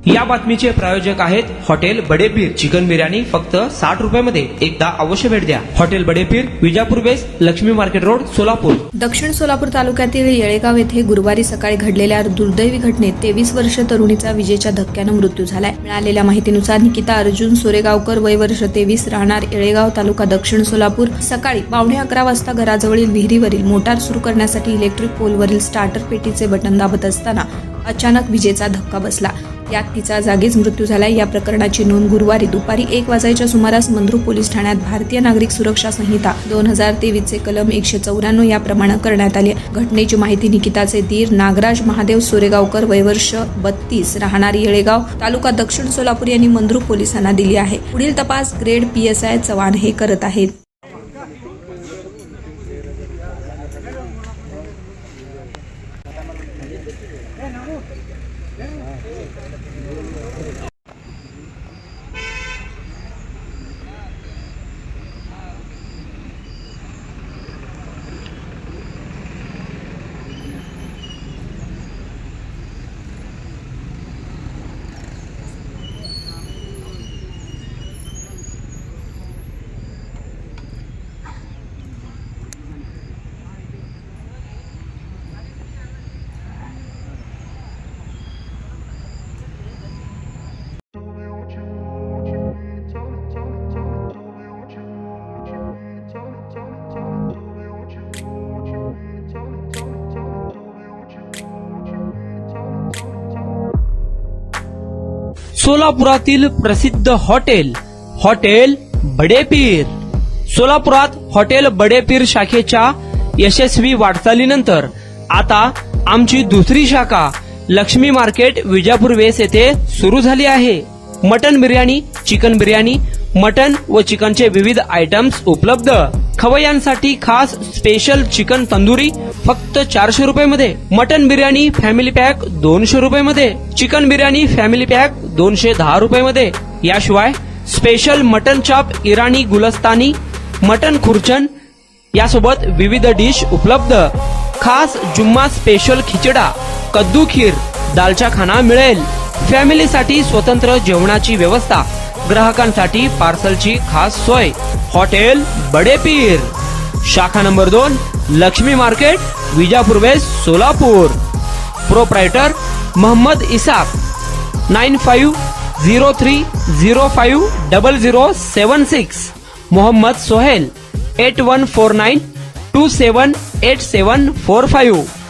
या बातमीचे प्रायोजक आहेत हॉटेल बडेपीर. चिकन बिर्याणी फक्त 60 रुपयामध्ये. एकदा अवश्य भेट द्या. Hotel Badepir, Vijapur west, Lakshmi market road, Solapur. दक्षिण सोलापूर तालुक्यातील येळेगाव येथे गुरुवारी सकाळी घडलेल्या दुर्दैवी घटनेत 23 वर्ष तरुणीचा विजेच्या धक्क्यानं मृत्यू झालाय. मिळालेल्या माहितीनुसार निकिता अर्जुन सोरेगावकर, वय वर्ष 23, राहणार येळेगाव, तालुका दक्षिण सोलापूर, सकाळी 11:15 वाजता घराजवळील विहिरीवरील मोटार सुरू करण्यासाठी इलेक्ट्रिक पोलवरील स्टार्टर पेटीचे बटन दाबत असताना अचानक विजेचा धक्का बसला. यात तिचा जागीच मृत्यू झाला. या प्रकरणाची नोंद गुरुवारी दुपारी 1 वाजण्याच्या सुमारास मंद्रुप पोलीस ठाण्यात भारतीय नागरिक सुरक्षा संहिता 2023 चे कलम 194 याप्रमाणे करण्यात आली. घटनेची माहिती निकिताचे दीर नागराज महादेव सोरेगावकर, वय वर्ष 32, राहणार येळेगाव, तालुका दक्षिण सोलापूर यांनी मंद्रुप पोलिसांना दिली आहे. पुढील तपास ग्रेड PSI चव्हाण हे करत आहेत. सोलापुरातील प्रसिद्ध हॉटेल बडेपीर. सोलापुरात हॉटेल बडेपीर शाखेच्या यशस्वी वाटचालीनंतर आता आमची दुसरी शाखा लक्ष्मी मार्केट, विजापूर वेस्ट येथे सुरू झाली आहे. Mutton biryani, chicken biryani, mutton व चिकनचे विविध आयटम्स उपलब्ध. खवय्यांसाठी खास स्पेशल चिकन तंदुरी फक्त 400 रुपयामध्ये. मटन बिर्याणी फॅमिली पॅक 200 रुपयामध्ये. चिकन बिर्याणी फॅमिली पॅक 210 रुपयामध्ये. याशिवाय स्पेशल मटन चाप, इराणी गुलस्तानी, मटन खुर्चन यासोबत विविध डिश उपलब्ध. खास जुम्मा स्पेशल खिचडा, कद्दू खीर, दालचा खाना मिळेल. फॅमिलीसाठी स्वतंत्र जेवणाची व्यवस्था, ग्राहकांसाठी पार्सलची खास सोय. हॉटेल बडेपीर, शाखा number 2, Lakshmi market, Vijapur west, Solapur. Proprietor Mohammed Isaq. 9503050076. Mohammed Sohail. 8149278745.